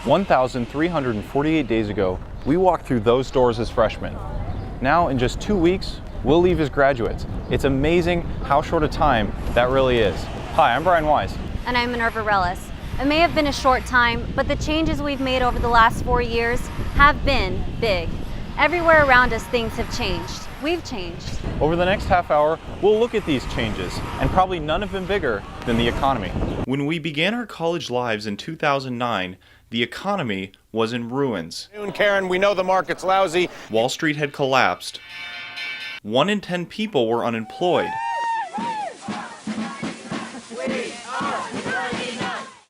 1,348 days ago, we walked through those doors as freshmen. Now, in just 2 weeks, we'll leave as graduates. It's amazing how short a time that really is. Hi, I'm Brian Wise. And I'm Minerva Ruelas. It may have been a short time, but the changes we've made over the last 4 years have been big. Everywhere around us, things have changed. We've changed. Over the next half hour, we'll look at these changes, and probably none have been bigger than the economy. When we began our college lives in 2009, the economy was in ruins. Karen, we know the market's lousy. Wall Street had collapsed. 1 in 10 people were unemployed.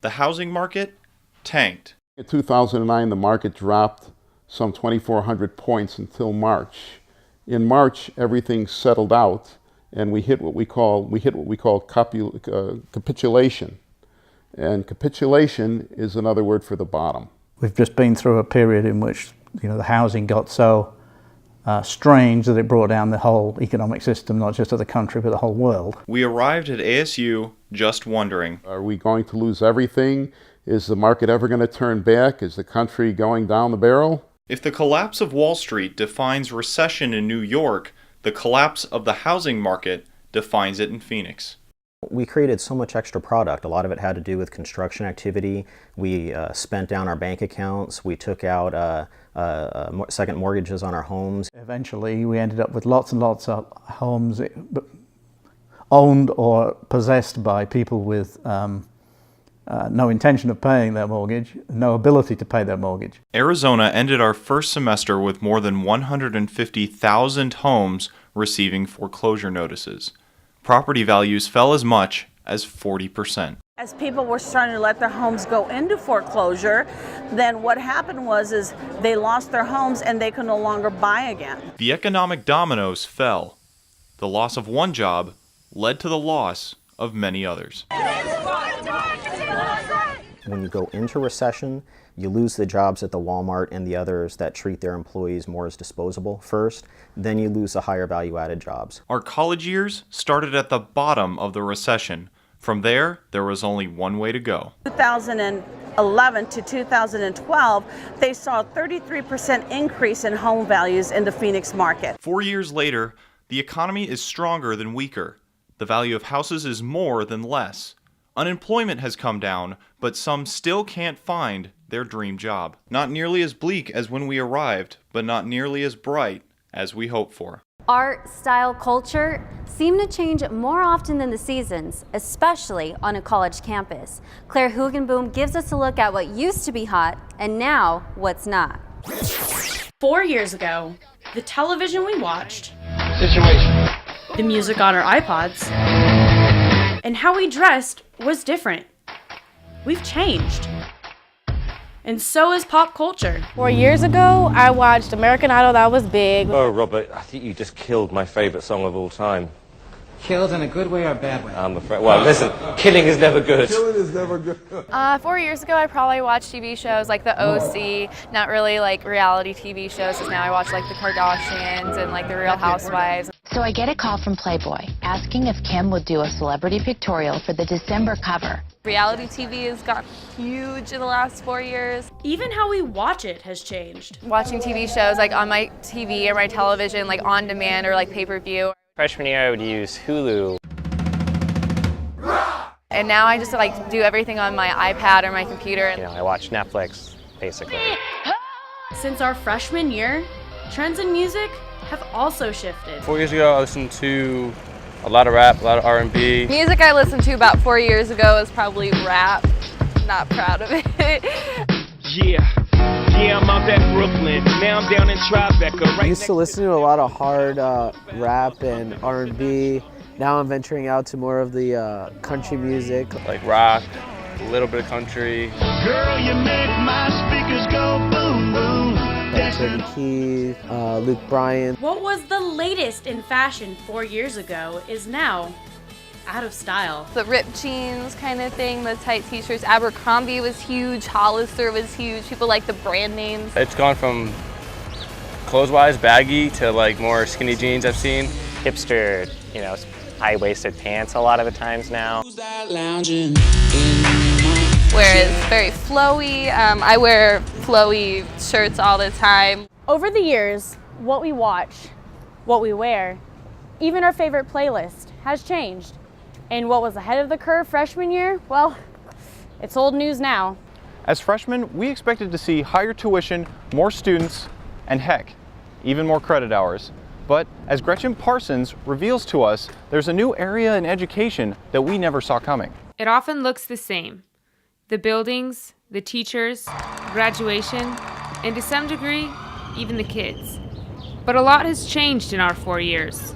The housing market tanked. In 2009, the market dropped some 2,400 points until March. In March, everything settled out, and we hit what we call capitulation. And capitulation is another word for the bottom. We've just been through a period in which the housing got so strange that it brought down the whole economic system, not just of the country, but the whole world. We arrived at ASU just wondering. Are we going to lose everything? Is the market ever going to turn back? Is the country going down the barrel? If the collapse of Wall Street defines recession in New York, the collapse of the housing market defines it in Phoenix. We created so much extra product. A lot of it had to do with construction activity. We spent down our bank accounts. We took out second mortgages on our homes. Eventually, we ended up with lots and lots of homes owned or possessed by people with no intention of paying their mortgage, no ability to pay their mortgage. Arizona ended our first semester with more than 150,000 homes receiving foreclosure notices. Property values fell as much as 40%. As people were starting to let their homes go into foreclosure, then what happened was they lost their homes and they could no longer buy again. The economic dominoes fell. The loss of one job led to the loss of many others. When you go into recession, you lose the jobs at the Walmart and the others that treat their employees more as disposable first, then you lose the higher value-added jobs. Our college years started at the bottom of the recession. From there was only one way to go. 2011 to 2012, they saw a 33% increase in home values in the Phoenix market. 4 years later, the economy is stronger than weaker. The value of houses is more than less. Unemployment has come down, but some still can't find their dream job. Not nearly as bleak as when we arrived, but not nearly as bright as we hoped for. Art, style, culture seem to change more often than the seasons, especially on a college campus. Claire Hugenboom gives us a look at what used to be hot and now what's not. 4 years ago, the television we watched, the music on our iPods, and how we dressed was different. We've changed. And so is pop culture. 4 years ago, I watched American Idol. That was big. Oh, Robert, I think you just killed my favorite song of all time. Killed in a good way or a bad way? I'm afraid. Well, listen, killing is never good. Killing is never good. 4 years ago, I probably watched TV shows like The OC, not really like reality TV shows, because now I watch like The Kardashians and like The Real Housewives. So I get a call from Playboy asking if Kim would do a celebrity pictorial for the December cover. Reality TV has gotten huge in the last 4 years. Even how we watch it has changed. Watching TV shows like on my TV or my television, like on demand or like pay-per-view. Freshman year, I would use Hulu. And now I just like do everything on my iPad or my computer. I watch Netflix, basically. Since our freshman year, trends in music have also shifted. 4 years ago, I listened to a lot of rap, a lot of R&B. Music I listened to about 4 years ago is probably rap. Not proud of it. Yeah, I'm out at Brooklyn. Now I'm down in Tribeca. I used to listen to a lot of hard rap and R&B. Now I'm venturing out to more of the country music. Like rock, a little bit of country. Girl, you make my speakers go boom, boom. Toby Keith, Luke Bryan. What was the latest in fashion 4 years ago is now out of style. The ripped jeans kind of thing, the tight t-shirts. Abercrombie was huge, Hollister was huge. People like the brand names. It's gone from clothes-wise baggy to like more skinny jeans I've seen. Hipster, high-waisted pants a lot of the times now. Who's that lounging in my where it's very flowy. I wear flowy shirts all the time. Over the years, what we watch, what we wear, even our favorite playlist has changed. And what was ahead of the curve freshman year, well, it's old news now. As freshmen, we expected to see higher tuition, more students, and heck, even more credit hours. But as Gretchen Parsons reveals to us, there's a new area in education that we never saw coming. It often looks the same. The buildings, the teachers, graduation, and to some degree, even the kids. But a lot has changed in our 4 years.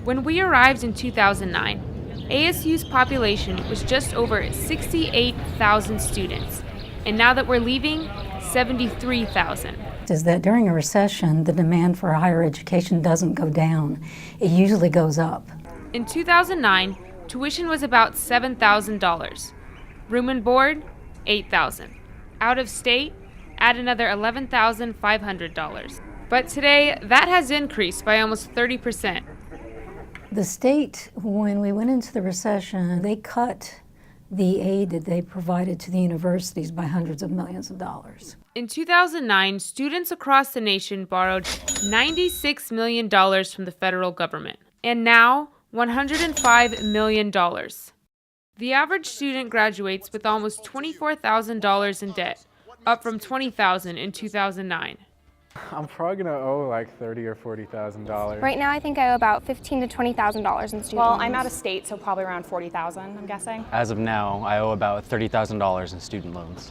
When we arrived in 2009, ASU's population was just over 68,000 students, and now that we're leaving, 73,000. Is that during a recession, the demand for higher education doesn't go down. It usually goes up. In 2009, tuition was about $7,000. Room and board, $8,000. Out of state, add another $11,500. But today, that has increased by almost 30%. The state, when we went into the recession, they cut the aid that they provided to the universities by hundreds of millions of dollars. In 2009, students across the nation borrowed $96 million from the federal government, and now $105 million. The average student graduates with almost $24,000 in debt, up from $20,000 in 2009. I'm probably gonna owe like $30,000 or $40,000. Right now, I think I owe about $15,000 to $20,000 in student Well, loans. I'm out of state, so probably around $40,000, I'm guessing. As of now, I owe about $30,000 in student loans.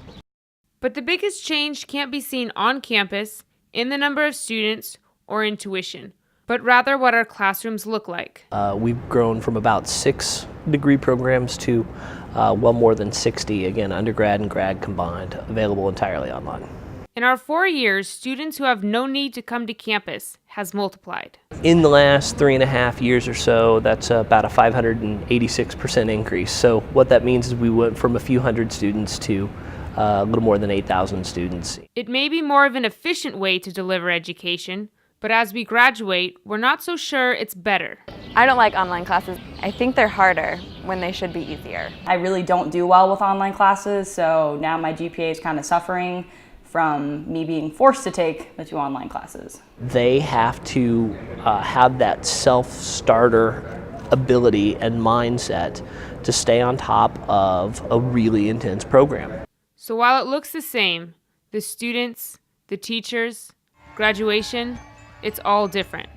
But the biggest change can't be seen on campus, in the number of students, or in tuition, but rather what our classrooms look like. We've grown from about 6 degree programs to well more than 60, again, undergrad and grad combined, available entirely online. In our 4 years, students who have no need to come to campus has multiplied. In the last 3.5 years or so, that's about a 586% increase. So what that means is we went from a few hundred students to a little more than 8,000 students. It may be more of an efficient way to deliver education, but as we graduate, we're not so sure it's better. I don't like online classes. I think they're harder when they should be easier. I really don't do well with online classes, so now my GPA is kind of suffering from me being forced to take the 2 online classes. They have to have that self-starter ability and mindset to stay on top of a really intense program. So while it looks the same, the students, the teachers, graduation, it's all different.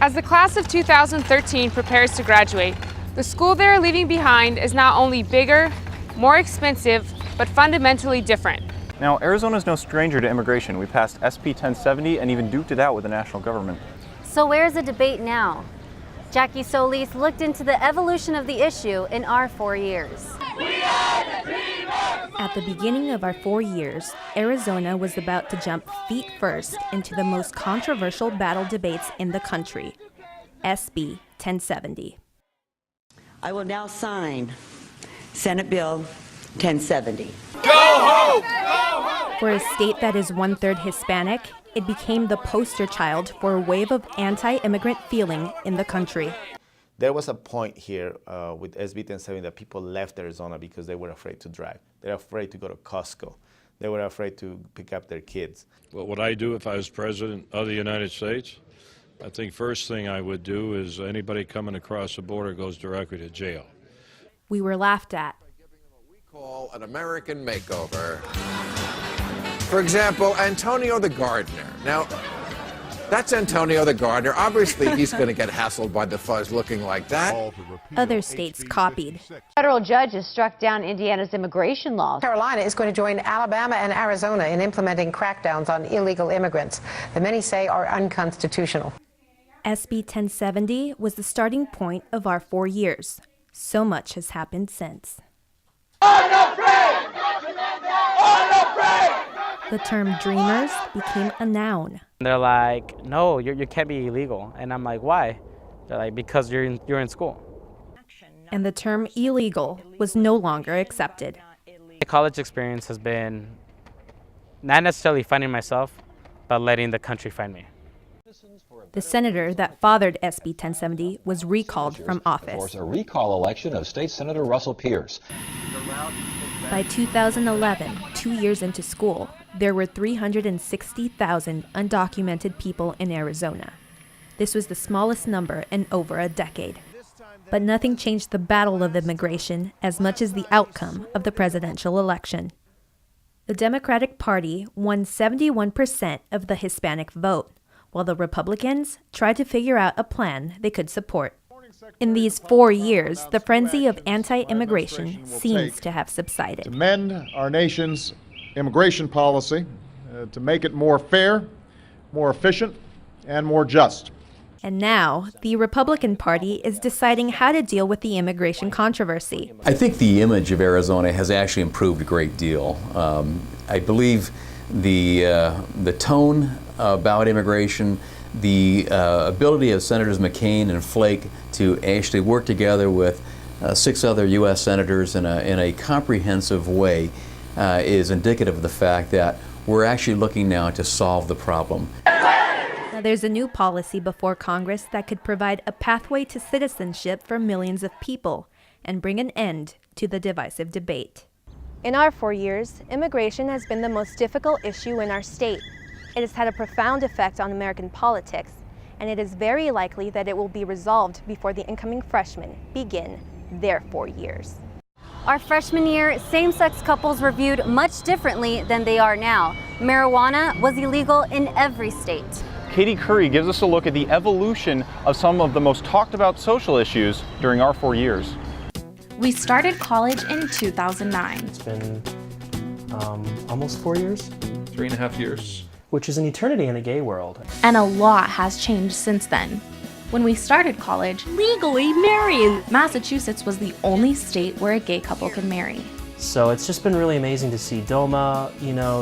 As the class of 2013 prepares to graduate, the school they're leaving behind is not only bigger, more expensive, but fundamentally different. Now, Arizona is no stranger to immigration. We passed SB 1070 and even duked it out with the national government. So where's the debate now? Jackie Solis looked into the evolution of the issue in our 4 years. At the beginning of our 4 years, Arizona was about to jump feet first into the most controversial battle debates in the country, SB 1070. I will now sign Senate Bill 1070. Go home! For a state that is 1/3 Hispanic, it became the poster child for a wave of anti-immigrant feeling in the country. There was a point here with SB 1070 that people left Arizona because they were afraid to drive. They were afraid to go to Costco. They were afraid to pick up their kids. What would I do if I was president of the United States? I think first thing I would do is anybody coming across the border goes directly to jail. We were laughed at. Call an American makeover. For example, Antonio the gardener. Now, that's Antonio the gardener. Obviously, he's going to get hassled by the fuzz looking like that. Other states copied. Federal judges struck down Indiana's immigration laws. Carolina is going to join Alabama and Arizona in implementing crackdowns on illegal immigrants that many say are unconstitutional. SB 1070 was the starting point of our 4 years. So much has happened since. The term dreamers became a noun. They're like, no, you can't be illegal. And I'm like, why? They're like, because you're in school. And the term illegal was no longer accepted. The college experience has been not necessarily finding myself, but letting the country find me. The senator that fathered SB 1070 was recalled from office. A recall election of State Senator Russell Pierce. By 2011, 2 years into school, there were 360,000 undocumented people in Arizona. This was the smallest number in over a decade. But nothing changed the battle of immigration as much as the outcome of the presidential election. The Democratic Party won 71% of the Hispanic vote, while the Republicans tried to figure out a plan they could support. In these 4 years, the frenzy of anti-immigration seems to have subsided. To mend our nation's immigration policy, to make it more fair, more efficient, and more just. And now, the Republican Party is deciding how to deal with the immigration controversy. I think the image of Arizona has actually improved a great deal. I believe the tone about immigration, the ability of Senators McCain and Flake to actually work together with 6 other U.S. senators in a comprehensive way is indicative of the fact that we're actually looking now to solve the problem. Now, there's a new policy before Congress that could provide a pathway to citizenship for millions of people and bring an end to the divisive debate. In our 4 years, immigration has been the most difficult issue in our state. It has had a profound effect on American politics, and it is very likely that it will be resolved before the incoming freshmen begin their 4 years. Our freshman year, same-sex couples were viewed much differently than they are now. Marijuana was illegal in every state. Katie Curry gives us a look at the evolution of some of the most talked about social issues during our 4 years. We started college in 2009. It's been almost 4 years. 3.5 years. Which is an eternity in the gay world. And a lot has changed since then. When we started college, legally marrying, Massachusetts was the only state where a gay couple could marry. So it's just been really amazing to see DOMA,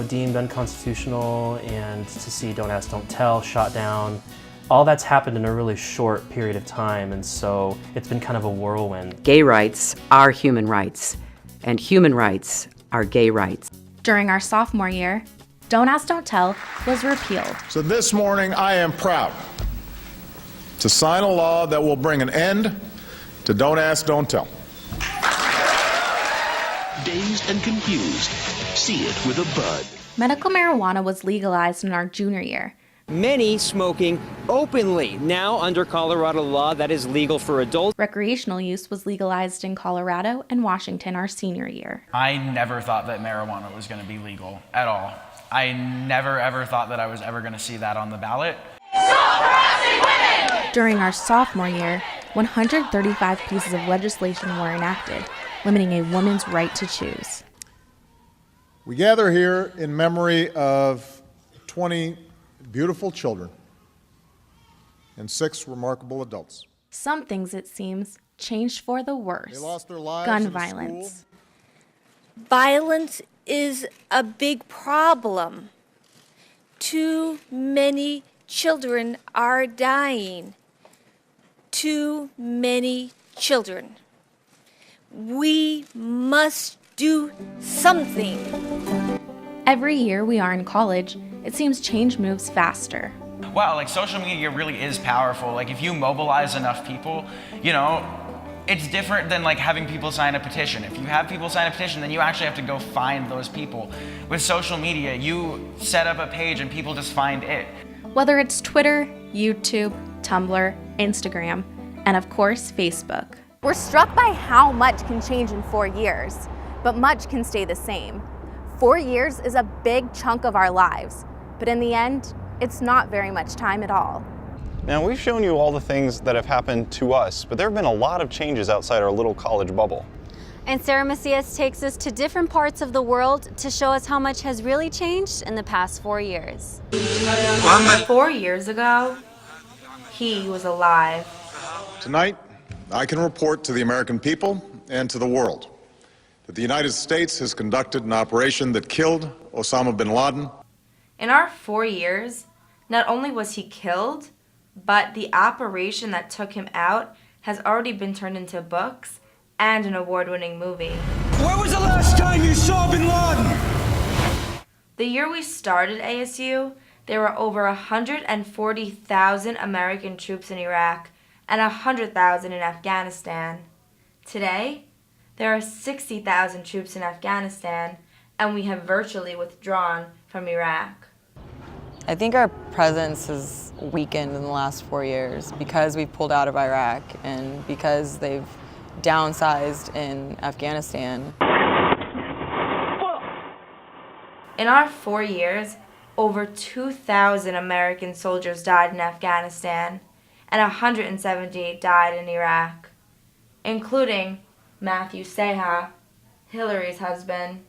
deemed unconstitutional, and to see Don't Ask, Don't Tell shot down. All that's happened in a really short period of time, and so it's been kind of a whirlwind. Gay rights are human rights, and human rights are gay rights. During our sophomore year, Don't Ask, Don't Tell was repealed. So this morning, I am proud to sign a law that will bring an end to Don't Ask, Don't Tell. Dazed and confused, see it with a bud. Medical marijuana was legalized in our junior year. Many smoking openly. Now, under Colorado law, that is legal for adults. Recreational use was legalized in Colorado and Washington our senior year. I never thought that marijuana was going to be legal at all. I never ever thought that I was ever going to see that on the ballot. Stop harassing women! During our sophomore year, 135 pieces of legislation were enacted, limiting a woman's right to choose. We gather here in memory of 20 beautiful children and 6 remarkable adults. Some things, it seems, changed for the worse. They lost their lives Gun in violence. School. Violence is a big problem. Too many children are dying. Too many children. We must do something. Every year we are in college, it seems change moves faster. Wow, social media really is powerful. If you mobilize enough people, it's different than having people sign a petition. If you have people sign a petition, then you actually have to go find those people. With social media, you set up a page and people just find it. Whether it's Twitter, YouTube, Tumblr, Instagram, and of course, Facebook. We're struck by how much can change in 4 years, but much can stay the same. 4 years is a big chunk of our lives, but in the end, it's not very much time at all. Now, we've shown you all the things that have happened to us, but there have been a lot of changes outside our little college bubble. And Sarah Macias takes us to different parts of the world to show us how much has really changed in the past 4 years. 4 years ago, he was alive. Tonight, I can report to the American people and to the world that the United States has conducted an operation that killed Osama bin Laden. In our 4 years, not only was he killed, but the operation that took him out has already been turned into books and an award-winning movie. When was the last time you saw bin Laden? The year we started ASU, there were over 140,000 American troops in Iraq and 100,000 in Afghanistan. Today, there are 60,000 troops in Afghanistan, and we have virtually withdrawn from Iraq. I think our presence has weakened in the last 4 years because we've pulled out of Iraq and because they've downsized in Afghanistan. In our 4 years, over 2,000 American soldiers died in Afghanistan, and 178 died in Iraq, including Matthew Seha, Hillary's husband.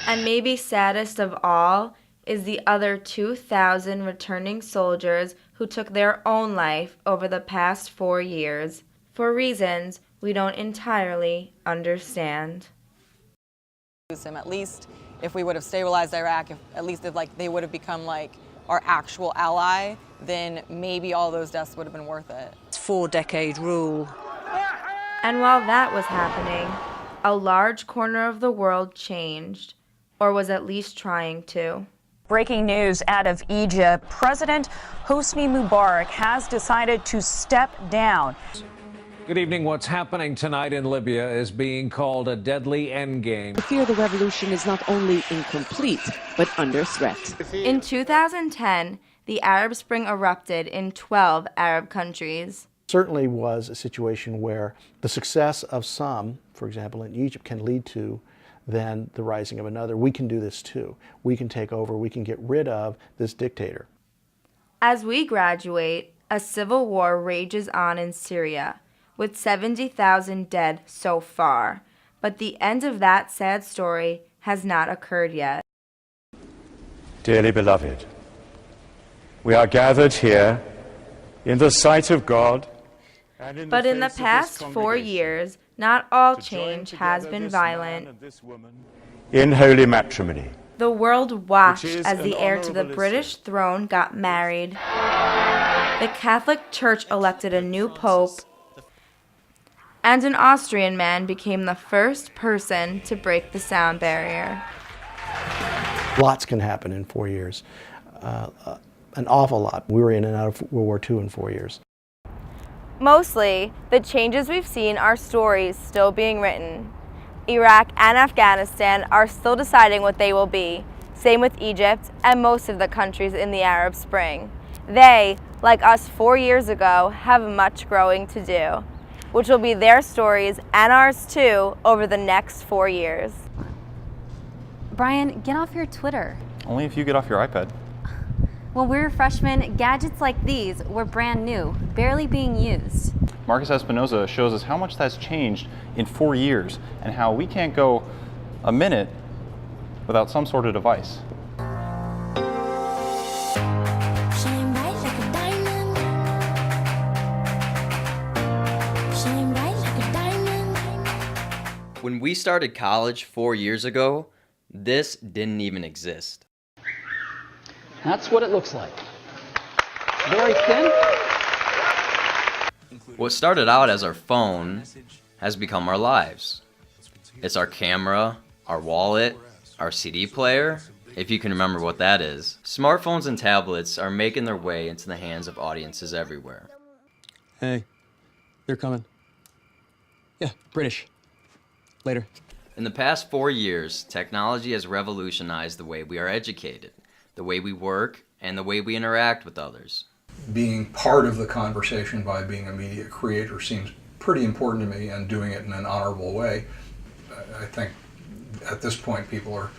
And maybe saddest of all is the other 2,000 returning soldiers who took their own life over the past 4 years for reasons we don't entirely understand. At least if we would have stabilized Iraq, at least if they would have become our actual ally, then maybe all those deaths would have been worth it. It's 4-decade rule. And while that was happening, a large corner of the world changed, or was at least trying to. Breaking news out of Egypt. President Hosni Mubarak has decided to step down. Good evening. What's happening tonight in Libya is being called a deadly endgame. I fear the revolution is not only incomplete, but under threat. In 2010, the Arab Spring erupted in 12 Arab countries. Certainly was a situation where the success of some, for example in Egypt, can lead to then the rising of another. We can do this too. We can take over, we can get rid of this dictator. As we graduate, a civil war rages on in Syria, with 70,000 dead so far. But the end of that sad story has not occurred yet. Dearly beloved, we are gathered here in the sight of God. But in the past 4 years, not all change has been violent. In holy matrimony. The world watched as the heir to the British throne got married. The Catholic Church elected a new pope, and an Austrian man became the first person to break the sound barrier. Lots can happen in 4 years, an awful lot. We were in and out of World War II in 4 years. Mostly, the changes we've seen are stories still being written. Iraq and Afghanistan are still deciding what they will be. Same with Egypt and most of the countries in the Arab Spring. They, like us 4 years ago, have much growing to do, which will be their stories and ours too over the next 4 years. Brian, get off your Twitter. Only if you get off your iPad. When we were freshmen, gadgets like these were brand new, barely being used. Marcus Espinoza shows us how much that's changed in 4 years and how we can't go a minute without some sort of device. When we started college 4 years ago, this didn't even exist. That's what it looks like. Very thin. What started out as our phone has become our lives. It's our camera, our wallet, our CD player, if you can remember what that is. Smartphones and tablets are making their way into the hands of audiences everywhere. Hey, they're coming. Yeah, British. Later. In the past 4 years, technology has revolutionized the way we are educated, the way we work, and the way we interact with others. Being part of the conversation by being a media creator seems pretty important to me, and doing it in an honorable way. I think at this point people are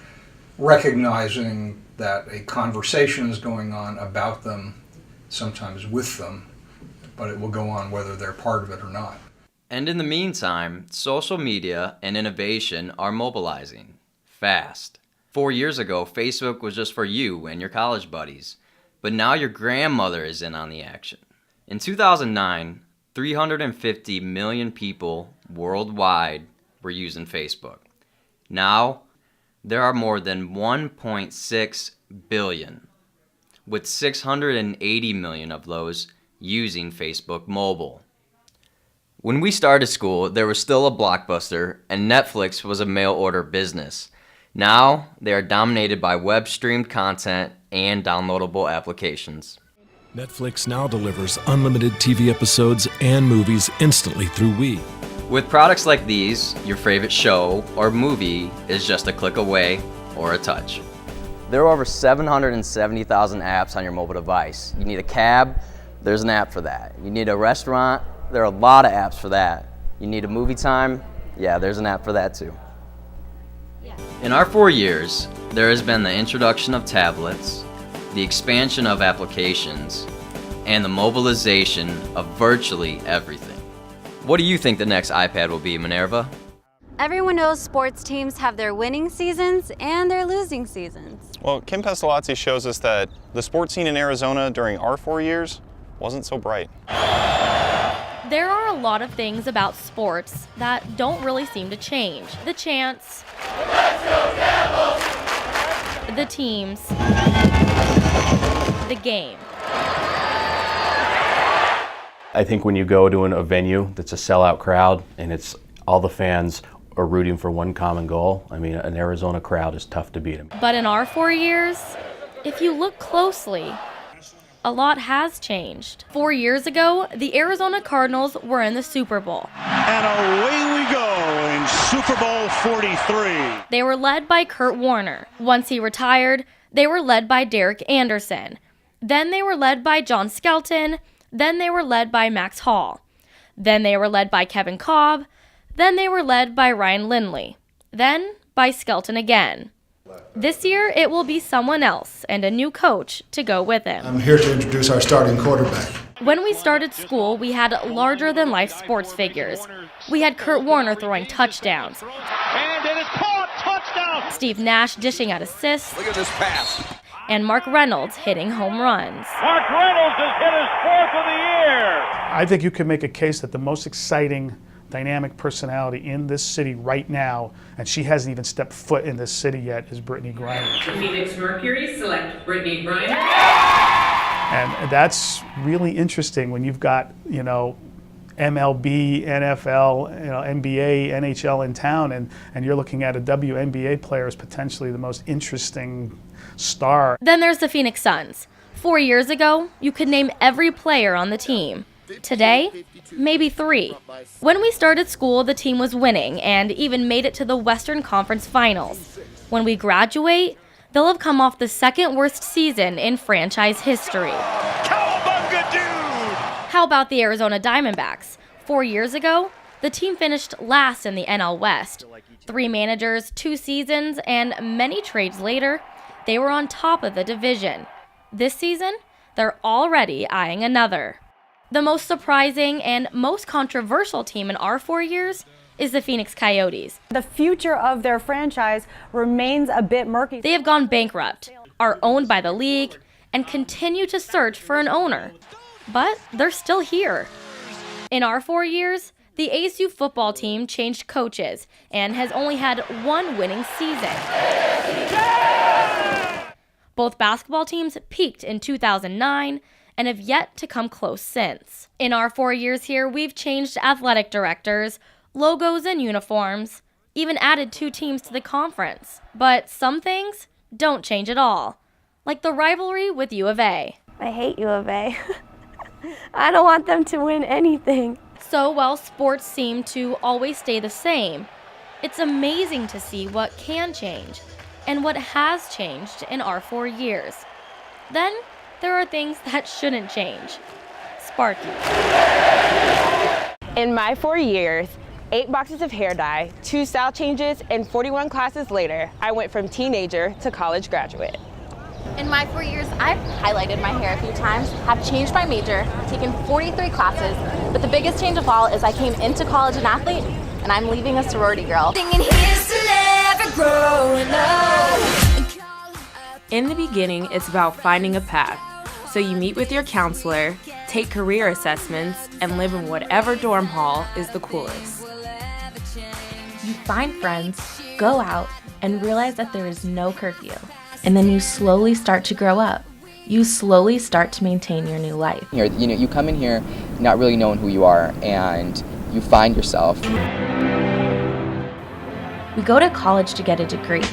recognizing that a conversation is going on about them, sometimes with them, but it will go on whether they're part of it or not. And in the meantime, social media and innovation are mobilizing fast. 4 years ago, Facebook was just for you and your college buddies, but now your grandmother is in on the action. In 2009, 350 million people worldwide were using Facebook. Now, there are more than 1.6 billion, with 680 million of those using Facebook Mobile. When we started school, there was still a Blockbuster, and Netflix was a mail-order business. Now, they are dominated by web-streamed content and downloadable applications. Netflix now delivers unlimited TV episodes and movies instantly through Wii. With products like these, your favorite show or movie is just a click away or a touch. There are over 770,000 apps on your mobile device. You need a cab, there's an app for that. You need a restaurant, there are a lot of apps for that. You need a movie time, yeah, there's an app for that too. In our 4 years, there has been the introduction of tablets, the expansion of applications, and the mobilization of virtually everything. What do you think the next iPad will be, Minerva? Everyone knows sports teams have their winning seasons and their losing seasons. Well, Kim Pestalozzi shows us that the sports scene in Arizona during our 4 years wasn't so bright. There are a lot of things about sports that don't really seem to change. The chants, the teams, the game. I think when you go to a venue that's a sellout crowd and it's all the fans are rooting for one common goal, I mean, an Arizona crowd is tough to beat. But in our 4 years, if you look closely, a lot has changed. 4 years ago, the Arizona Cardinals were in the Super Bowl. And away we go in Super Bowl 43. They were led by Kurt Warner. Once he retired, they were led by Derek Anderson. Then they were led by John Skelton. Then they were led by Max Hall. Then they were led by Kevin Cobb. Then they were led by Ryan Lindley. Then by Skelton again. This year, it will be someone else and a new coach to go with him. I'm here to introduce our starting quarterback. When we started school, we had larger-than-life sports figures. We had Kurt Warner throwing touchdowns. And it is caught, touchdown! Steve Nash dishing out assists. Look at this pass. And Mark Reynolds hitting home runs. Mark Reynolds has hit his 4th of the year! I think you could make a case that the most exciting dynamic personality in this city right now, and she hasn't even stepped foot in this city yet, is Brittany Griner. The Phoenix Mercury select Brittany Griner. And that's really interesting when you've got, MLB, NFL, NBA, NHL in town, and you're looking at a WNBA player as potentially the most interesting star. Then there's the Phoenix Suns. 4 years ago, you could name every player on the team. Today, maybe 3. When we started school, the team was winning and even made it to the Western Conference Finals. When we graduate, they'll have come off the second worst season in franchise history. Cowabunga, dude! How about the Arizona Diamondbacks? 4 years ago, the team finished last in the NL West. 3 managers, 2 seasons, and many trades later, they were on top of the division. This season, they're already eyeing another. The most surprising and most controversial team in our 4 years is the Phoenix Coyotes. The future of their franchise remains a bit murky. They have gone bankrupt, are owned by the league, and continue to search for an owner. But they're still here. In our 4 years, the ASU football team changed coaches and has only had 1 winning season. Both basketball teams peaked in 2009 and have yet to come close since. In our 4 years here, we've changed athletic directors, logos and uniforms, even added 2 teams to the conference. But some things don't change at all, like the rivalry with U of A. I hate U of A. I don't want them to win anything. So while sports seem to always stay the same, it's amazing to see what can change and what has changed in our 4 years. Then there are things that shouldn't change. Sparky. In my 4 years, 8 boxes of hair dye, 2 style changes, and 41 classes later, I went from teenager to college graduate. In my 4 years, I've highlighted my hair a few times, have changed my major, taken 43 classes, but the biggest change of all is I came into college an athlete, and I'm leaving a sorority girl. In the beginning, it's about finding a path. So you meet with your counselor, take career assessments, and live in whatever dorm hall is the coolest. You find friends, go out, and realize that there is no curfew. And then you slowly start to grow up. You slowly start to maintain your new life. You come in here not really knowing who you are, and you find yourself. We go to college to get a degree,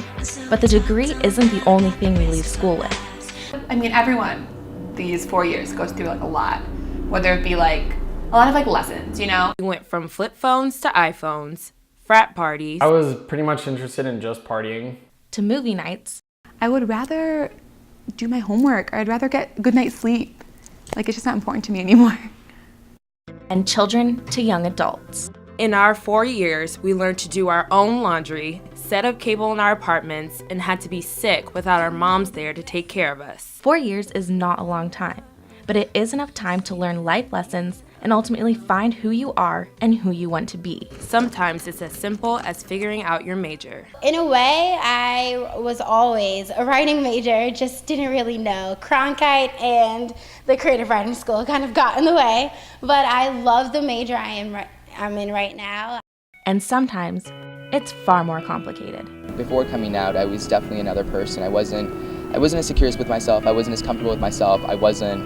but the degree isn't the only thing we leave school with. I mean, everyone these 4 years goes through like a lot, whether it be like a lot of like lessons, you know? We went from flip phones to iPhones, frat parties. I was pretty much interested in just partying. To movie nights. I would rather do my homework, or I'd rather get a good night's sleep. Like, it's just not important to me anymore. And children to young adults. In our 4 years, we learned to do our own laundry, set up cable in our apartments, and had to be sick without our moms there to take care of us. 4 years is not a long time, but it is enough time to learn life lessons and ultimately find who you are and who you want to be. Sometimes it's as simple as figuring out your major. In a way, I was always a writing major, just didn't really know. Cronkite and the creative writing school kind of got in the way, but I love the major I'm in right now. And sometimes it's far more complicated. Before coming out, I was definitely another person. I wasn't as secure with myself. I wasn't as comfortable with myself. I wasn't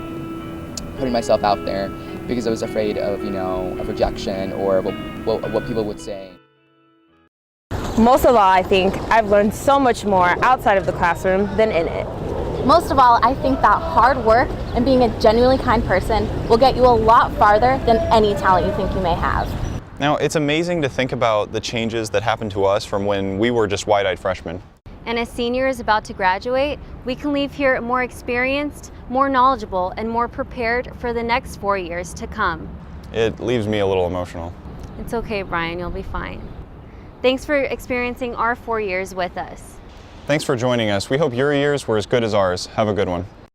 putting myself out there because I was afraid of, of rejection or what people would say. Most of all, I think I've learned so much more outside of the classroom than in it. Most of all, I think that hard work and being a genuinely kind person will get you a lot farther than any talent you think you may have. Now, it's amazing to think about the changes that happened to us from when we were just wide-eyed freshmen. And as seniors about to graduate, we can leave here more experienced, more knowledgeable, and more prepared for the next 4 years to come. It leaves me a little emotional. It's okay, Brian, you'll be fine. Thanks for experiencing our 4 years with us. Thanks for joining us. We hope your years were as good as ours. Have a good one.